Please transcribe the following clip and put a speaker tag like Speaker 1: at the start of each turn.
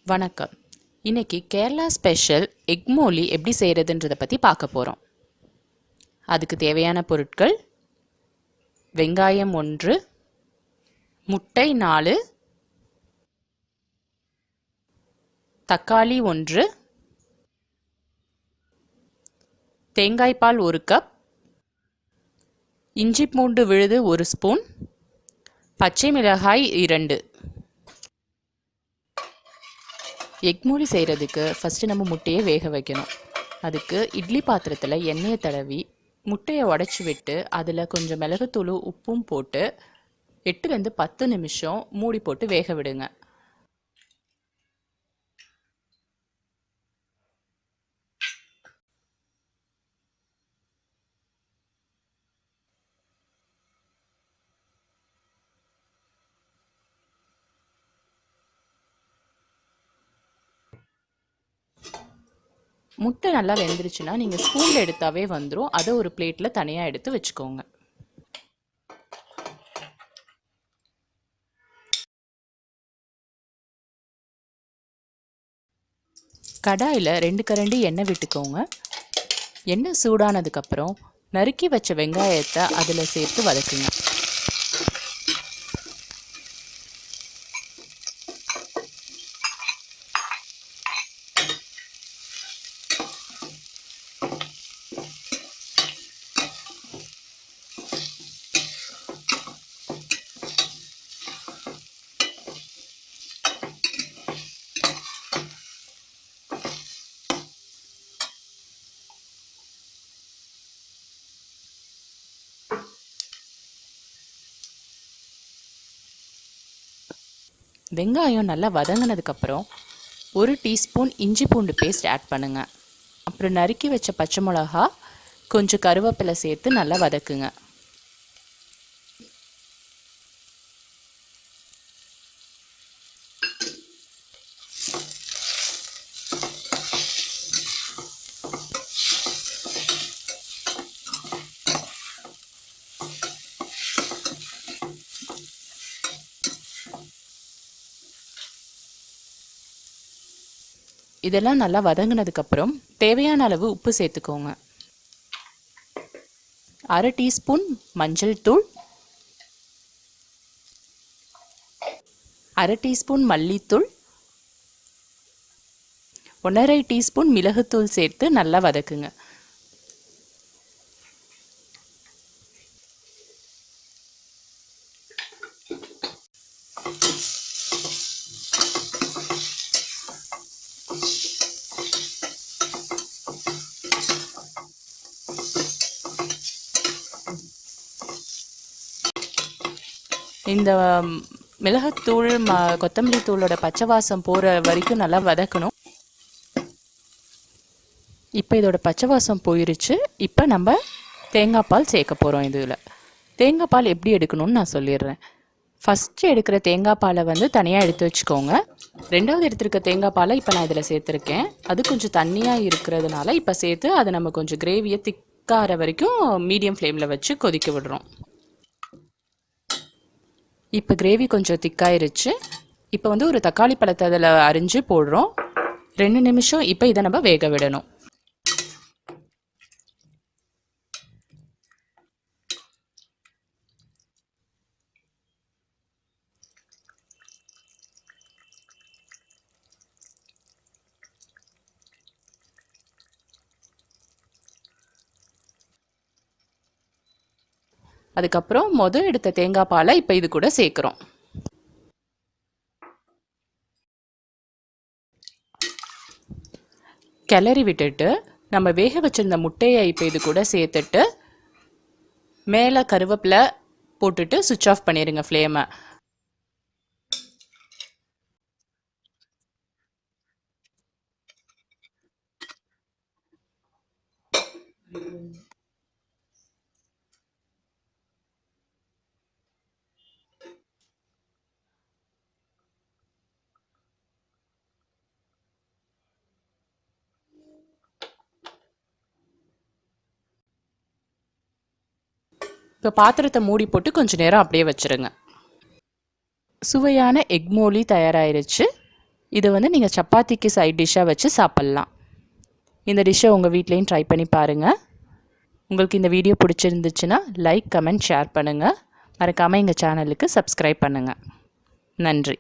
Speaker 1: வணக்கம். இன்னைக்கு Kerala special egg Molly எப்படி செய்கிறதுன்றதை பற்றி பார்க்க போகிறோம். அதுக்கு தேவையான பொருட்கள்: வெங்காயம் 1, முட்டை 4, தக்காளி 1, தேங்காய் பால் 1 கப், இஞ்சி பூண்டு விழுது 1 ஸ்பூன், பச்சை மிளகாய் 2. எக் மோலி செய்கிறதுக்கு ஃபஸ்ட்டு நம்ம முட்டையை வேக வைக்கணும். அதுக்கு இட்லி பாத்திரத்தில் எண்ணெயை தடவி முட்டையை உடச்சி விட்டு அதில் கொஞ்சம் மிளகுத்தூள் உப்பும் போட்டு 8லேருந்து 10 நிமிஷம் மூடி போட்டு வேக விடுங்க. முட்டை நல்லா வெந்துருச்சுன்னா நீங்கள் ஸ்பூனில் எடுத்தாவே வந்துடும். அதை ஒரு பிளேட்டில் தனியாக எடுத்து வச்சுக்கோங்க. கடாயில் 2 கரண்டி எண்ணெய் விட்டுக்கோங்க. எண்ணெய் சூடானதுக்கப்புறம் நறுக்கி வச்ச வெங்காயத்தை அதில் சேர்த்து வதக்குங்க. வெங்காயம் நல்லா வதங்கினதுக்கப்புறம் 1 டீஸ்பூன் இஞ்சி பூண்டு பேஸ்ட் ஆட் பண்ணுங்கள். அப்புறம் நறுக்கி வச்ச பச்சை மிளகா, கொஞ்சம் கருவேப்பிலை சேர்த்து நல்லா வதக்குங்க. இதெல்லாம் நல்லா வதங்கினதுக்கப்புறம் தேவையான அளவு உப்பு சேர்த்துக்கோங்க. 1/2 டீஸ்பூன் மஞ்சள் தூள், 1/2 டீஸ்பூன் மல்லித்தூள், 1/2 டீஸ்பூன் மிளகுத்தூள் சேர்த்து நல்லா வதக்குங்க. இந்த மிளகுத்தூள் கொத்தமல்லி தூளோட பச்சை வாசம் போகிற வரைக்கும் நல்லா வதக்கணும். இப்போ இதோட பச்சை வாசம் போயிருச்சு. இப்போ நம்ம தேங்காய் பால் சேர்க்க போகிறோம். இதில் தேங்காய் பால் எப்படி எடுக்கணும்னு நான் சொல்லிடுறேன். ஃபஸ்ட்டு எடுக்கிற தேங்காய் பாலை தனியாக எடுத்து வச்சுக்கோங்க. 2வது எடுத்துருக்க தேங்காய் பாலை இப்போ நான் இதில் சேர்த்துருக்கேன். அது கொஞ்சம் தண்ணியாக இருக்கிறதுனால இப்போ சேர்த்து அதை நம்ம கொஞ்சம் கிரேவியை திக்காகிற வரைக்கும் மீடியம் ஃப்ளேமில் வச்சு கொதிக்க விடுறோம். இப்போ கிரேவி கொஞ்சம் திக்காயிருச்சு. இப்போ ஒரு தக்காளி பழத்தை அதில் அரிஞ்சு போடுறோம். 2 நிமிஷம் இப்போ இதை நம்ம வேக விடணும். அதுக்கப்புறம் எடுத்த தேங்காய் பாலை இப்போ இது கூட சேர்க்குறோம். கிளறி விட்டுட்டு நம்ம வேக வச்சிருந்த முட்டையை இப்போ இது கூட சேர்த்துட்டு மேலே கருவேப்பிலை போட்டுட்டு சுவிட்ச் ஆஃப் பண்ணிடுங்க ஃப்ளேமை. இப்போ பாத்திரத்தை மூடி போட்டு கொஞ்சம் நேரம் அப்படியே வச்சுருங்க. சுவையான எக் மோலி தயாராகிருச்சு. இது வந்து நீங்கள் சப்பாத்திக்கு சைட் டிஷ்ஷாக வச்சு சாப்பிட்லாம். இந்த டிஷ்ஷை உங்கள் வீட்லேயும் ட்ரை பண்ணி பாருங்கள். உங்களுக்கு இந்த வீடியோ பிடிச்சிருந்துச்சுன்னா லைக், கமெண்ட், ஷேர் பண்ணுங்கள். மறக்காமல் எங்கள் சேனலுக்கு சப்ஸ்கிரைப் பண்ணுங்கள். நன்றி.